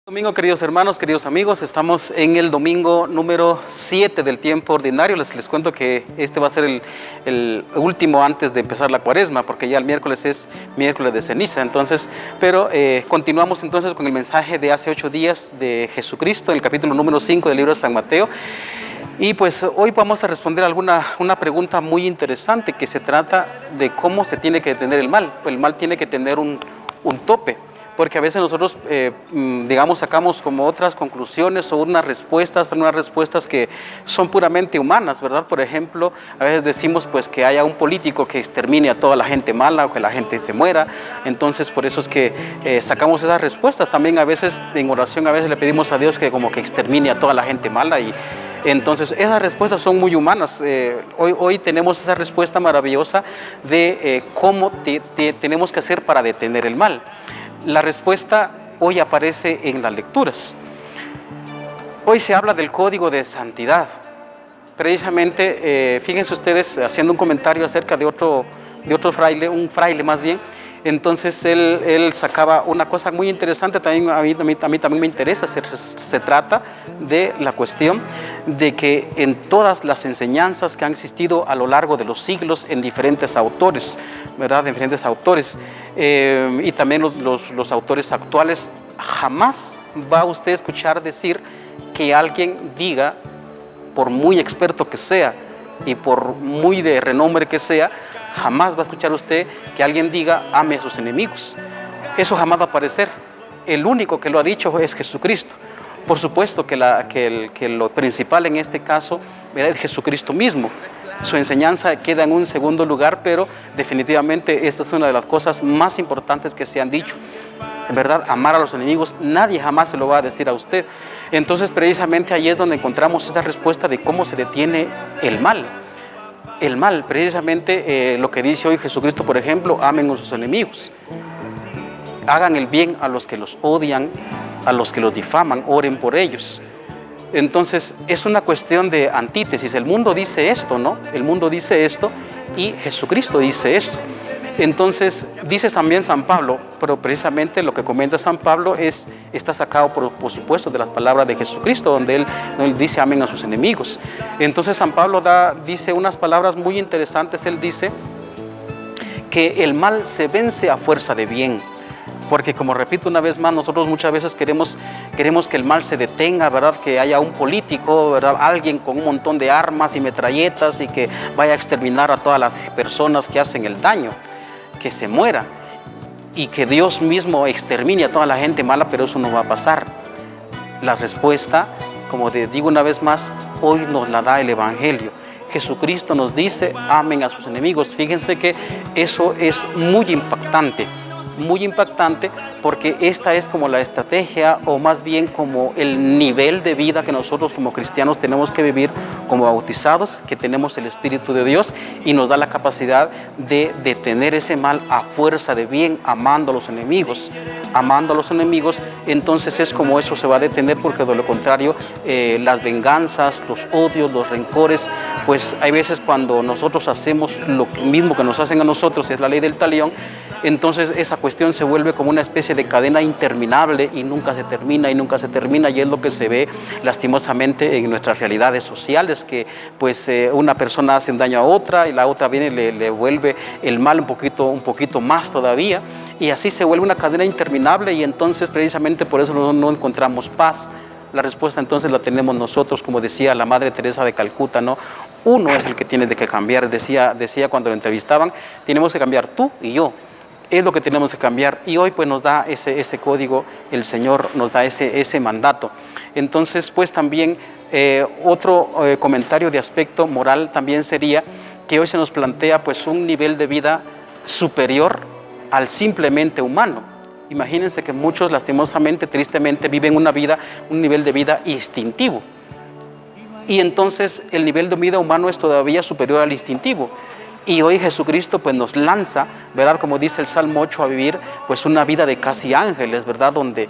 Domingo, queridos hermanos, queridos amigos, estamos en el domingo número 7 del tiempo ordinario. Les cuento que este va a ser el último antes de empezar la cuaresma, porque ya el miércoles es miércoles de ceniza. Pero continuamos entonces con el mensaje de hace 8 días de Jesucristo, en el capítulo número 5 del libro de San Mateo. Y pues hoy vamos a responder una pregunta muy interesante que se trata de cómo se tiene que detener el mal. El mal tiene que tener un tope. Porque a veces nosotros, sacamos como otras conclusiones o unas respuestas que son puramente humanas, ¿verdad? Por ejemplo, a veces decimos pues que haya un político que extermine a toda la gente mala o que la gente se muera. Entonces, por eso es que sacamos esas respuestas. También a veces en oración, a veces le pedimos a Dios que como que extermine a toda la gente mala y entonces esas respuestas son muy humanas. Hoy tenemos esa respuesta maravillosa de cómo tenemos que hacer para detener el mal. La respuesta hoy aparece en las lecturas. Hoy se habla del código de santidad. Precisamente, fíjense ustedes, haciendo un comentario acerca de otro fraile, un fraile más bien. Entonces él sacaba una cosa muy interesante, también a mí también me interesa. Se trata de la cuestión de que en todas las enseñanzas que han existido a lo largo de los siglos en diferentes autores, ¿verdad? En diferentes autores, y también los autores actuales, jamás va usted a escuchar decir que alguien diga, por muy experto que sea y por muy de renombre que sea, jamás va a escuchar usted que alguien diga ame a sus enemigos. Eso jamás va a aparecer. El único que lo ha dicho es Jesucristo. Por supuesto que lo principal en este caso es Jesucristo mismo. Su enseñanza queda en un segundo lugar, pero definitivamente esta es una de las cosas más importantes que se han dicho. En verdad, amar a los enemigos, nadie jamás se lo va a decir a usted. Entonces, precisamente ahí es donde encontramos esa respuesta de cómo se detiene el mal. El mal, precisamente lo que dice hoy Jesucristo, por ejemplo, amen a sus enemigos. Hagan el bien a los que los odian, a los que los difaman, oren por ellos. Entonces, es una cuestión de antítesis. El mundo dice esto, ¿no? El mundo dice esto y Jesucristo dice esto. Entonces, dice también San Pablo, pero precisamente lo que comenta San Pablo está sacado, por supuesto, de las palabras de Jesucristo, donde él dice amen a sus enemigos. Entonces, San Pablo dice unas palabras muy interesantes. Él dice que el mal se vence a fuerza de bien. Porque, como repito una vez más, nosotros muchas veces queremos que el mal se detenga, ¿verdad? Que haya un político, ¿verdad? Alguien con un montón de armas y metralletas y que vaya a exterminar a todas las personas que hacen el daño, que se muera y que Dios mismo extermine a toda la gente mala, pero eso no va a pasar. La respuesta, como te digo una vez más, hoy nos la da el Evangelio. Jesucristo nos dice, amen a sus enemigos. Fíjense que eso es muy impactante porque esta es como la estrategia o más bien como el nivel de vida que nosotros como cristianos tenemos que vivir como bautizados, que tenemos el Espíritu de Dios y nos da la capacidad de detener ese mal a fuerza de bien, amando a los enemigos. Entonces es como eso se va a detener, porque de lo contrario las venganzas, los odios, los rencores, pues hay veces cuando nosotros hacemos lo mismo que nos hacen a nosotros, es la ley del talión. Entonces esa cuestión se vuelve como una especie de cadena interminable y nunca se termina, y es lo que se ve lastimosamente en nuestras realidades sociales, que pues una persona hace daño a otra y la otra viene y le vuelve el mal un poquito más todavía, y así se vuelve una cadena interminable, y entonces precisamente por eso no encontramos paz. La respuesta entonces la tenemos nosotros, como decía la Madre Teresa de Calcuta, ¿no? Uno es el que tiene que cambiar, decía cuando lo entrevistaban, tenemos que cambiar tú y yo. Es lo que tenemos que cambiar, y hoy pues nos da ese código, el Señor nos da ese mandato. Entonces pues también otro comentario de aspecto moral también sería que hoy se nos plantea pues un nivel de vida superior al simplemente humano. Imagínense que muchos lastimosamente, tristemente viven un nivel de vida instintivo, y entonces el nivel de vida humano es todavía superior al instintivo. Y hoy Jesucristo pues nos lanza, ¿verdad? Como dice el Salmo 8, a vivir pues una vida de casi ángeles, ¿verdad? Donde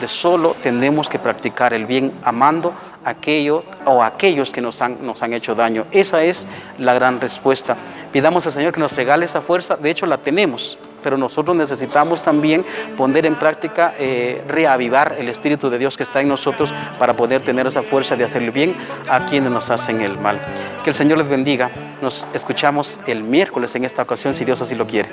solo tenemos que practicar el bien, amando a aquellos que nos han hecho daño. Esa es la gran respuesta. Pidamos al Señor que nos regale esa fuerza. De hecho la tenemos. pero nosotros necesitamos también poner en práctica, reavivar el Espíritu de Dios que está en nosotros para poder tener esa fuerza de hacerle bien a quienes nos hacen el mal. Que el Señor les bendiga. Nos escuchamos el miércoles en esta ocasión, si Dios así lo quiere.